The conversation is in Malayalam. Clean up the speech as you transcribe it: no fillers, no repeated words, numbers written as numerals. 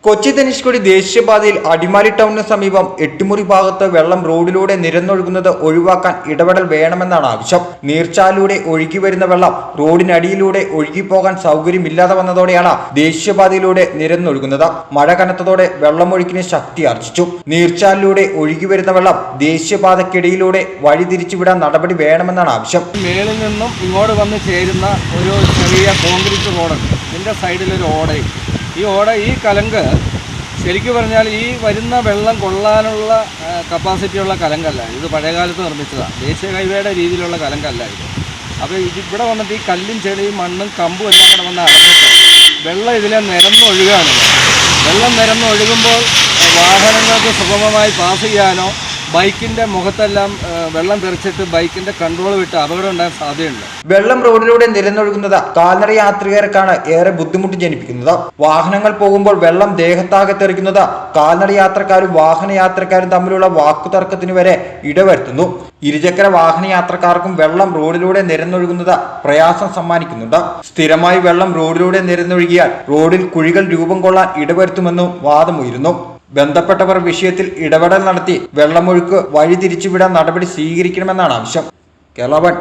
കൊച്ചി ധനുഷ്കോടി ദേശീയപാതയിൽ അടിമാലി ടൗണിന് സമീപം എട്ടുമുറി ഭാഗത്ത് വെള്ളം റോഡിലൂടെ നിരന്നൊഴുകുന്നത് ഒഴിവാക്കാൻ ഇടപെടൽ വേണമെന്നാണ് ആവശ്യം. നീർച്ചാലിലൂടെ ഒഴുകി വരുന്ന വെള്ളം റോഡിനടിയിലൂടെ ഒഴുകിപ്പോകാൻ സൗകര്യമില്ലാതെ വന്നതോടെയാണ് ദേശീയപാതയിലൂടെ നിരന്നൊഴുകുന്നത്. മഴ കനത്തതോടെ വെള്ളമൊഴുക്കിന് ശക്തി ആർജിച്ചു. നീർച്ചാലിലൂടെ ഒഴുകി വരുന്ന വെള്ളം ദേശീയപാതയ്ക്കിടയിലൂടെ വഴിതിരിച്ചുവിടാൻ നടപടി വേണമെന്നാണ് ആവശ്യം. മേളിൽ നിന്നും ഇങ്ങോട്ട് വന്ന് ചേരുന്ന ഒരു ചെറിയ കോൺക്രീറ്റ് റോഡുണ്ട്. ഇതിൻ്റെ സൈഡിലൊരു ഓടയും. ഈ കലങ്ക് ശരിക്കും പറഞ്ഞാൽ ഈ വരുന്ന വെള്ളം കൊള്ളാനുള്ള കപ്പാസിറ്റിയുള്ള കലങ്കല്ല. ഇത് പഴയകാലത്ത് നിർമ്മിച്ചതാണ്. ദേശീയ ഹൈവേയുടെ രീതിയിലുള്ള കലങ്കല്ല ഇത്. അപ്പോൾ ഇവിടെ വന്നിട്ട് ഈ കല്ലും ചെളിയും മണ്ണും കമ്പും എല്ലാം കൂടെ വന്ന് അടഞ്ഞിട്ട് വെള്ളം ഇതിലെ നിരന്നൊഴുകാണ്. വെള്ളം നിരന്നൊഴുകുമ്പോൾ വാഹനങ്ങൾക്ക് സുഗമമായി പാസ് ചെയ്യാനോ ബൈക്കിൻ്റെ മുഖത്തെല്ലാം വെള്ളം തെറിച്ചിട്ട് ബൈക്കിൻ്റെ കൺട്രോൾ വിട്ട് അപകടം ഉണ്ടാകാൻ സാധ്യതയുണ്ട്. വെള്ളം റോഡിലൂടെ നിരന്നൊഴുകുന്നത് കാൽനട യാത്രികർക്കാണ് ഏറെ ബുദ്ധിമുട്ട് ജനിപ്പിക്കുന്നത്. വാഹനങ്ങൾ പോകുമ്പോൾ വെള്ളം ദേഹത്താകെ തെറിക്കുന്നത് കാൽനട യാത്രക്കാരും വാഹന യാത്രക്കാരും തമ്മിലുള്ള വാക്കുതർക്കത്തിന് വരെ ഇടവരുത്തുന്നു. ഇരുചക്ര വാഹന യാത്രക്കാർക്കും വെള്ളം റോഡിലൂടെ നിരന്നൊഴുകുന്നത് പ്രയാസം സമ്മാനിക്കുന്നുണ്ട്. സ്ഥിരമായി വെള്ളം റോഡിലൂടെ നിരന്നൊഴുകിയാൽ റോഡിൽ കുഴികൾ രൂപം കൊള്ളാൻ ഇടവരുത്തുമെന്നും വാദമുയരുന്നു. ബന്ധപ്പെട്ടവർ വിഷയത്തിൽ ഇടപെടൽ നടത്തി വെള്ളമൊഴുക്ക് വഴിതിരിച്ചുവിടാൻ നടപടി സ്വീകരിക്കണമെന്നാണ് ആവശ്യം. കേരള 1